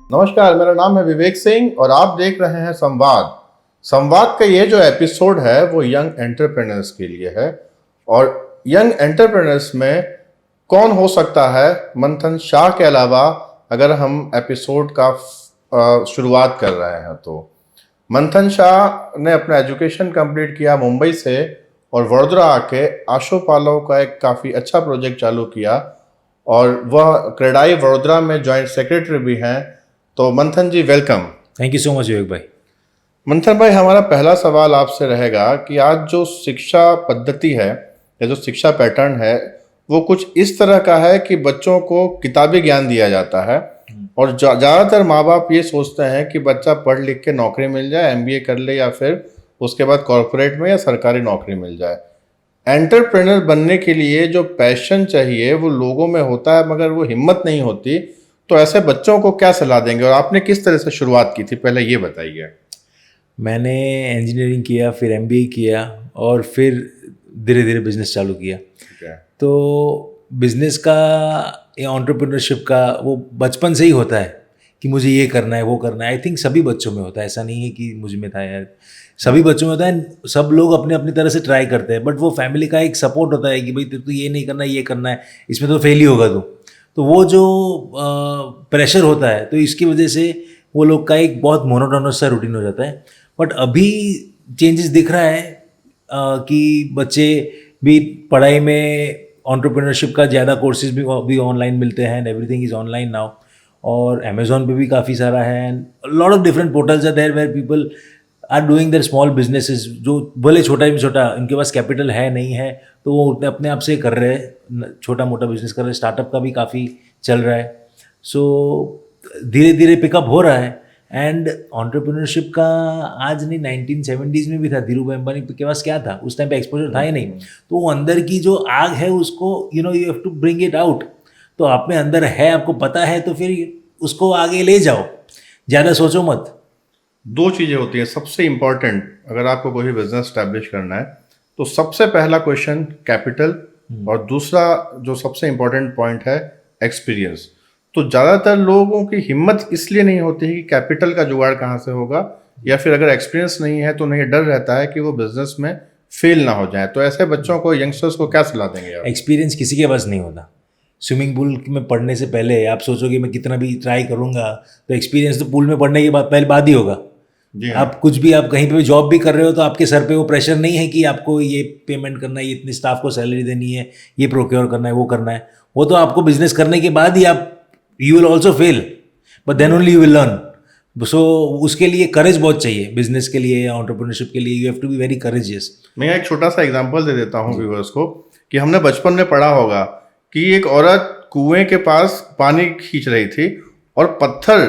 नमस्कार, मेरा नाम है विवेक सिंह और आप देख रहे हैं संवाद। संवाद का ये जो एपिसोड है वो यंग एंटरप्रेन्योर्स के लिए है। और यंग एंटरप्रेन्योर्स में कौन हो सकता है मंथन शाह के अलावा, अगर हम एपिसोड का शुरुआत कर रहे हैं तो मंथन शाह ने अपना एजुकेशन कंप्लीट किया मुंबई से और वडोदरा आके आशोपालो का एक काफ़ी अच्छा प्रोजेक्ट चालू किया और वह क्रेडाई वडोदरा में जॉइंट सेक्रेटरी भी हैं। तो Manthan ji, welcome. Thank you so much Vivek भाई। मंथन भाई, हमारा पहला सवाल आपसे रहेगा कि आज जो शिक्षा पद्धति है या जो शिक्षा पैटर्न है वो कुछ इस तरह का है कि बच्चों को किताबी ज्ञान दिया जाता है और ज़्यादातर माँ बाप ये सोचते हैं कि बच्चा पढ़ लिख के नौकरी मिल जाए, एमबीए कर ले या फिर उसके बाद कॉरपोरेट में या सरकारी नौकरी मिल जाए। एंटरप्रेन्योर बनने के लिए जो पैशन चाहिए वो लोगों में होता है मगर वो हिम्मत नहीं होती। तो ऐसे बच्चों को क्या सलाह देंगे और आपने किस तरह से शुरुआत की थी, पहले ये बताइए। मैंने इंजीनियरिंग किया, फिर एमबीए किया और फिर धीरे धीरे बिजनेस चालू किया। तो बिजनेस का या एंटरप्रेन्योरशिप का वो बचपन से ही होता है कि मुझे ये करना है वो करना है। आई थिंक सभी बच्चों में होता है, ऐसा नहीं है कि मुझ में था यार, सभी बच्चों में होता है। सब लोग अपने अपनी तरह से ट्राई करते हैं, बट वो फैमिली का एक सपोर्ट होता है कि भाई तू ये नहीं करना, ये करना है, इसमें तो फेल ही होगा तू। तो वो जो प्रेशर होता है तो इसकी वजह से वो लोग का एक बहुत मोनोटोनस सा रूटीन हो जाता है। बट अभी चेंजेस दिख रहा है कि बच्चे भी पढ़ाई में एंटरप्रेन्योरशिप का ज़्यादा कोर्सेज भी ऑनलाइन मिलते हैं। Everything is online now. और अमेजोन पे भी काफ़ी सारा है। Lot of different portals are there where people are doing their small businesses, जो भले छोटा ही छोटा, उनके पास कैपिटल है नहीं है तो वो अपने आप से कर रहे हैं, छोटा मोटा बिजनेस कर रहे हैं। स्टार्टअप का भी काफ़ी चल रहा है। सो धीरे धीरे पिकअप हो रहा है। एंड एंटरप्रेन्योरशिप का आज नहीं, 1970s में भी था। धीरू भाई अंबानी के पास क्या था उस टाइम पे, एक्सपोजर था ही नहीं। तो वो अंदर की जो आग है उसको you have to bring it out. तो आप में अंदर है, आपको पता है, तो फिर उसको आगे ले जाओ, ज़्यादा सोचो मत। दो चीज़ें होती हैं सबसे इम्पॉर्टेंट अगर आपको कोई बिजनेस स्टैब्लिश करना है तो सबसे पहला क्वेश्चन कैपिटल और दूसरा जो सबसे इम्पॉर्टेंट पॉइंट है एक्सपीरियंस। तो ज़्यादातर लोगों की हिम्मत इसलिए नहीं होती है कि कैपिटल का जुगाड़ कहाँ से होगा, या फिर अगर एक्सपीरियंस नहीं है तो उन्हें डर रहता है कि वो बिजनेस में फेल ना हो जाए। तो ऐसे बच्चों को, यंगस्टर्स को क्या सलाह देंगे आप? एक्सपीरियंस किसी के पास नहीं होता। स्विमिंग पूल में पढ़ने से पहले आप सोचोगे मैं कितना भी ट्राई करूंगा, तो एक्सपीरियंस तो पूल में पढ़ने के बाद बाद ही होगा। जी हाँ। आप कुछ भी, आप कहीं पे भी जॉब भी कर रहे हो तो आपके सर पे वो प्रेशर नहीं है कि आपको ये पेमेंट करना है, ये इतने स्टाफ को सैलरी देनी है, ये प्रोक्योर करना है, वो करना है। वो तो आपको बिजनेस करने के बाद ही आप, you will also fail but then only you will learn. So उसके लिए करेज बहुत चाहिए, बिजनेस के लिए या एंटरप्रेन्योरशिप के लिए you have to be very courageous. मैं एक छोटा सा एग्जांपल दे देता हूँ व्यूअर्स को कि हमने बचपन में पढ़ा होगा कि एक औरत कुएं के पास पानी खींच रही थी और पत्थर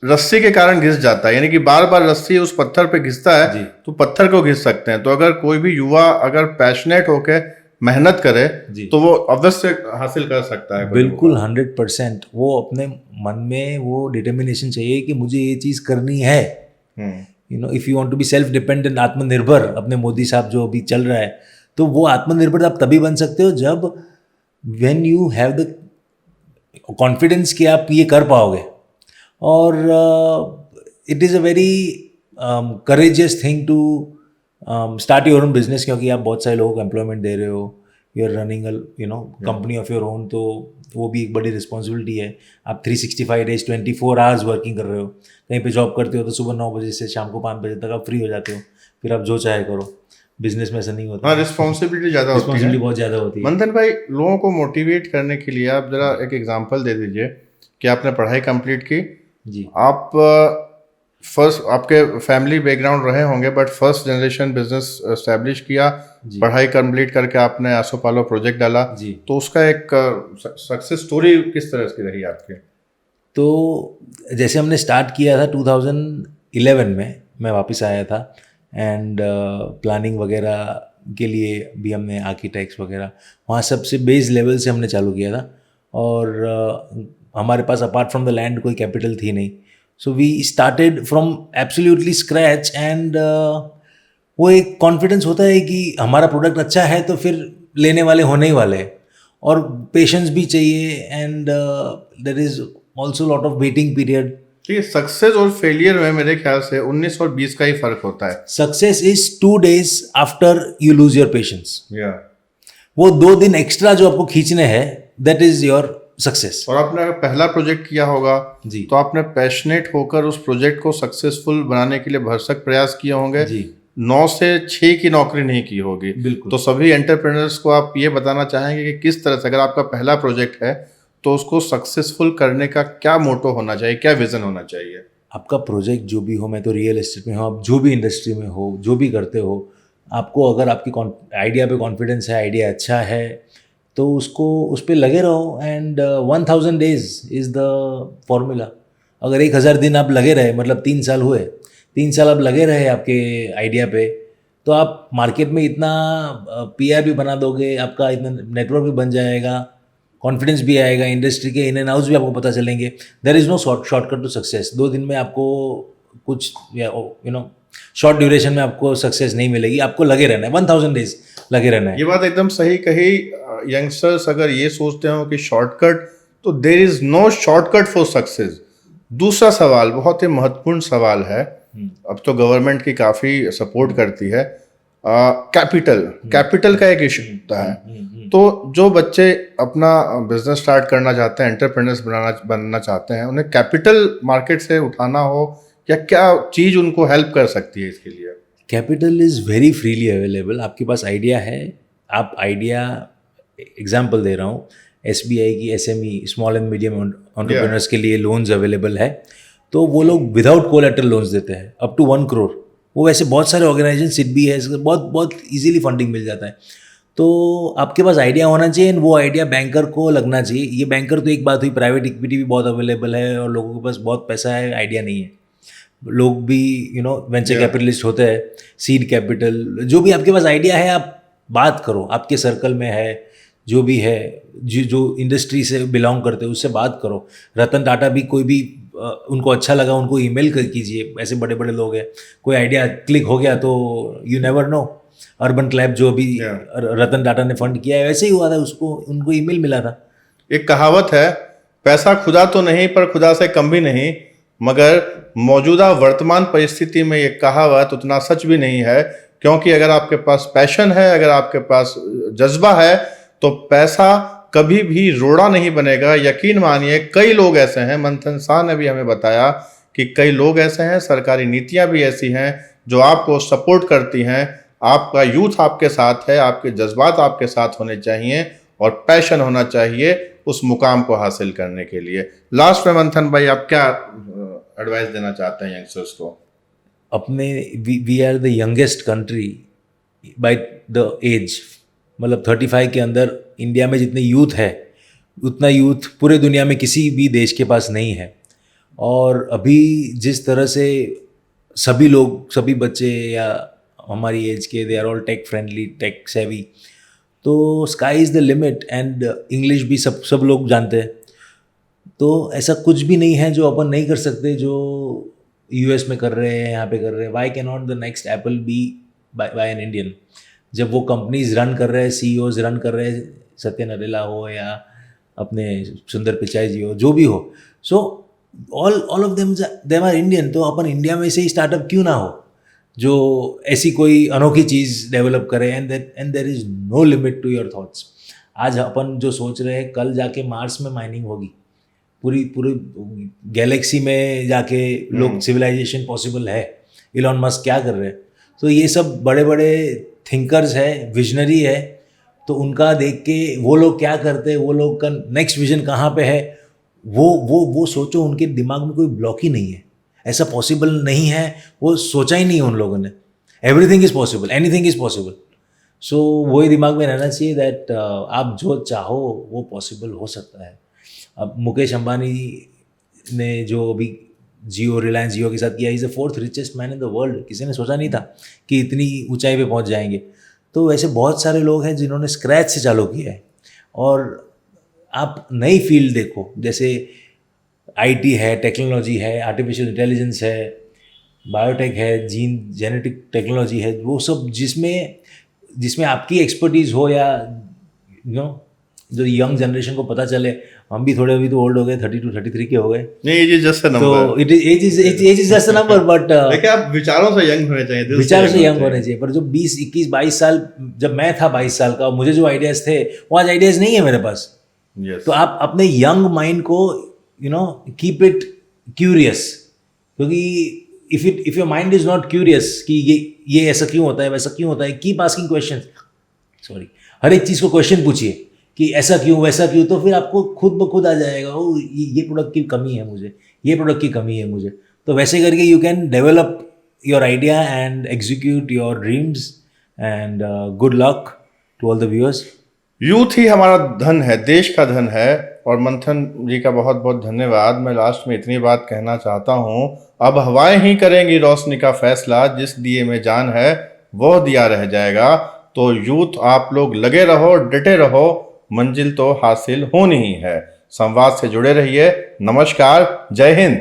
रस्सी के कारण घिस जाता है, यानी कि बार बार रस्सी उस पत्थर पे घिसता है तो पत्थर को घिस सकते हैं। तो अगर कोई भी युवा अगर पैशनेट होके मेहनत करे तो वो अवश्य हासिल कर सकता है। बिल्कुल 100%। वो अपने मन में वो डिटर्मिनेशन चाहिए कि मुझे ये चीज़ करनी है। If you want to be self dependent, आत्मनिर्भर, अपने मोदी साहब जो अभी चल रहा है, तो वो आत्मनिर्भर आप तभी बन सकते हो जब when you have the confidence कि आप ये कर पाओगे। और it is a very courageous thing to start your own business, क्योंकि आप बहुत सारे लोगों को एम्प्लॉयमेंट दे रहे हो, you are running company of your own. तो वो भी एक बड़ी रिस्पॉन्सिबिलिटी है। आप 365 डेज 24 आवर्स वर्किंग कर रहे हो। कहीं पे जॉब करते हो तो सुबह 9 बजे से शाम को 5 बजे तक आप फ्री हो जाते हो, फिर आप जो चाहे करो। बिजनेस में ऐसा नहीं होता। हाँ, रिस्पॉन्सिबिलिटी ज़्यादा होती है। रिस्पॉन्सिबिलिटी बहुत ज़्यादा होती है। मंथन भाई, लोगों को मोटिवेट करने के लिए आप जरा एक एग्जांपल दे दीजिए कि आपने पढ़ाई कंप्लीट की जी। आप फर्स्ट, आपके फैमिली बैकग्राउंड रहे होंगे but first generation business establish किया, पढ़ाई कंप्लीट करके आपने आसोपालो प्रोजेक्ट डाला जी। तो उसका एक सक्सेस स्टोरी किस तरह की रही आपके? तो जैसे हमने स्टार्ट किया था 2011 में, मैं वापस आया था एंड प्लानिंग वगैरह के लिए भी हमने आर्किटेक्ट्स वगैरह वहाँ सबसे बेस लेवल से हमने चालू किया था। और हमारे पास अपार्ट फ्रॉम द लैंड कोई कैपिटल थी नहीं। So we started from absolutely scratch. And वो एक कॉन्फिडेंस होता है कि हमारा प्रोडक्ट अच्छा है तो फिर लेने वाले होने ही वाले हैं। और पेशेंस भी चाहिए and there is also lot of waiting period ठीक है, सक्सेस और फेलियर में मेरे ख्याल से 19 और 20 का ही फर्क होता है। Success is 2 days after you lose your patience. या वो 2 दिन एक्स्ट्रा जो आपको खींचने हैं, दैट इज योर सक्सेस। और आपने अगर पहला प्रोजेक्ट किया होगा जी। तो आपने पैशनेट होकर उस प्रोजेक्ट को सक्सेसफुल बनाने के लिए भरसक प्रयास किए होंगे। जी 9 से 6 की नौकरी नहीं की होगी। बिल्कुल। तो सभी एंटरप्रेन्योर्स को आप ये बताना चाहेंगे कि किस तरह से, अगर आपका पहला प्रोजेक्ट है तो उसको सक्सेसफुल करने का क्या मोटो होना चाहिए, क्या विजन होना चाहिए? आपका प्रोजेक्ट जो भी हो, मैं तो रियल एस्टेट में हो, आप जो भी इंडस्ट्री में हो, जो भी करते हो, आपको अगर आपकी आइडिया पे कॉन्फिडेंस है, आइडिया अच्छा है, तो उसको उस पर लगे रहो। And 1000 days is the formula. अगर 1000 दिन आप लगे रहे, मतलब 3 साल हुए, 3 साल आप लगे रहे आपके आइडिया पे, तो आप मार्केट में इतना PR भी बना दोगे, आपका इतना नेटवर्क भी बन जाएगा, कॉन्फिडेंस भी आएगा, इंडस्ट्री के इन एंड आउट्स भी आपको पता चलेंगे। There is no shortcut to success. 2 दिन में आपको कुछ शॉर्ट ड्यूरेशन में आपको सक्सेस नहीं मिलेगी। आपको लगे रहना है, 1000 days लगे रहना है। ये बात एकदम सही कही। यंगस्टर्स अगर ये सोचते हो कि शॉर्टकट, तो there is no shortcut for success. दूसरा सवाल बहुत ही महत्वपूर्ण सवाल है, अब तो गवर्नमेंट की काफ़ी सपोर्ट करती है। कैपिटल का एक इशू होता है। तो जो बच्चे अपना बिजनेस स्टार्ट करना चाहते हैं, एंटरप्रेन्योर्स बनना चाहते हैं, उन्हें कैपिटल मार्केट से उठाना हो, या क्या चीज़ उनको हेल्प कर सकती है इसके लिए? Capital is very freely available. आपके पास आइडिया है, आप आइडिया, एग्जांपल दे रहा हूँ, SBI की SME small and medium entrepreneurs के लिए लोन्स अवेलेबल है। तो वो लोग विदाउट कोलेटरल लोन्स देते हैं अप टू 1 crore। वो वैसे बहुत सारे ऑर्गेनाइजेशन, सिडबी है, बहुत बहुत इजीली फंडिंग मिल जाता है। तो आपके पास आइडिया होना चाहिए, वो आइडिया बैंकर को लगना चाहिए। ये बैंकर तो एक बात हुई, प्राइवेट इक्विटी भी बहुत अवेलेबल है और लोगों के पास बहुत पैसा है, आइडिया नहीं है। लोग भी वेंचर कैपिटलिस्ट होते हैं, सीड कैपिटल, जो भी आपके पास आइडिया है, आप बात करो, आपके सर्कल में है, जो भी है, जो इंडस्ट्री से बिलोंग करते हैं उससे बात करो। रतन टाटा भी, कोई भी उनको अच्छा लगा, उनको ईमेल कीजिए। ऐसे बड़े बड़े लोग हैं, कोई आइडिया क्लिक हो गया तो यू नेवर नो। अर्बन क्लैब जो अभी रतन टाटा ने फंड किया है, वैसे ही हुआ था, उसको उनको ईमेल मिला था। एक कहावत है, पैसा खुदा तो नहीं पर खुदा से कम भी नहीं, मगर मौजूदा वर्तमान परिस्थिति में ये कहावत उतना सच भी नहीं है। क्योंकि अगर आपके पास पैशन है, अगर आपके पास जज्बा है, तो पैसा कभी भी रोड़ा नहीं बनेगा। यकीन मानिए, कई लोग ऐसे हैं, मंथन शाह ने भी हमें बताया कि कई लोग ऐसे हैं, सरकारी नीतियां भी ऐसी हैं जो आपको सपोर्ट करती हैं। आपका यूथ आपके साथ है, आपके जज्बात आपके साथ होने चाहिए और पैशन होना चाहिए उस मुकाम को हासिल करने के लिए। लास्ट में मंथन भाई, आप क्या एडवाइस देना चाहते हैं यंगस्टर्स को? अपने we are the youngest country by the age, मतलब 35 के अंदर इंडिया में जितने यूथ है, उतना यूथ पूरे दुनिया में किसी भी देश के पास नहीं है। और अभी जिस तरह से सभी लोग, सभी बच्चे या हमारी एज के, they are all tech friendly, tech savvy, तो sky is the limit. And English भी सब लोग जानते हैं। तो ऐसा कुछ भी नहीं है जो अपन नहीं कर सकते, जो US में कर रहे हैं, यहाँ पे कर रहे हैं। Why can not the next Apple be by an Indian? जब वो कंपनीज रन कर रहे हैं, CEOs रन कर रहे हैं, सत्य नडेला हो या अपने सुंदर पिचाई जी हो, जो भी हो, so all of them are Indian. तो अपन इंडिया में से ही स्टार्टअप क्यों ना हो जो ऐसी कोई अनोखी चीज़ डेवलप करे। And there is no limit to your thoughts. आज अपन जो सोच रहे हैं, कल जाके मार्स में माइनिंग होगी, पूरी गैलेक्सी में जाके लोग, सिविलाइजेशन पॉसिबल है। इलॉन मस्क क्या कर रहे हैं? तो ये सब बड़े बड़े थिंकर्स है, विजनरी है, तो उनका देख के वो लोग क्या करते हैं, वो लोग का नेक्स्ट विजन कहाँ पे है, वो सोचो। उनके दिमाग में कोई ब्लॉक ही नहीं है, ऐसा पॉसिबल नहीं है, वो सोचा ही नहीं है उन लोगों ने। Everything is possible, anything is possible. So वही दिमाग में रहना चाहिए दैट आप जो चाहो वो पॉसिबल हो सकता है। अब मुकेश अंबानी ने जो अभी रिलायंस जियो के साथ किया, is the 4th richest man in the world. किसी ने सोचा नहीं था कि इतनी ऊंचाई पे पहुंच जाएंगे। तो ऐसे बहुत सारे लोग हैं जिन्होंने स्क्रैच से चालू किया है। और आप नई फील्ड देखो, जैसे IT है, टेक्नोलॉजी है, आर्टिफिशियल इंटेलिजेंस है, बायोटेक है, जेनेटिक टेक्नोलॉजी है, वो सब जिसमें आपकी एक्सपर्टीज़ हो या जो यंग जनरेशन को पता चले, हम भी थोड़े अभी तो ओल्ड हो गए, 32 33 के हो गए, नहीं age is just a number, तो age is just a number, but देखिए आप विचारों से यंग होने चाहिए, दिल विचारों से यंग होने चाहिए। पर जो 20 21 22 साल, जब मैं था 22 साल का, मुझे जो आइडियाज थे वो आज आइडियाज नहीं है मेरे पास। यस तो आप अपने यंग माइंड को कीप इट क्यूरियस, क्योंकि if your mind is not curious कि ये ऐसा क्यों होता है, वैसा क्यों होता है, कीप आस्किंग क्वेश्चन, सॉरी, हर एक चीज़ को क्वेश्चन पूछिए कि ऐसा क्यों वैसा क्यों, तो फिर आपको खुद ब खुद आ जाएगा, ओ ये प्रोडक्ट की कमी है मुझे, ये प्रोडक्ट की कमी है मुझे। तो वैसे करके you can develop your idea and execute your dreams, and good luck to all the viewers. Youth ही हमारा धन है, देश का धन है, और मंथन जी का बहुत बहुत धन्यवाद। मैं लास्ट में इतनी बात कहना चाहता हूँ, अब हवाएं ही करेंगी रोशनी का फैसला, जिस दिए में जान है वो दिया रह जाएगा। तो यूथ आप लोग लगे रहो, डटे रहो, मंजिल तो हासिल होनी ही है। संवाद से जुड़े रहिए। नमस्कार, जय हिंद।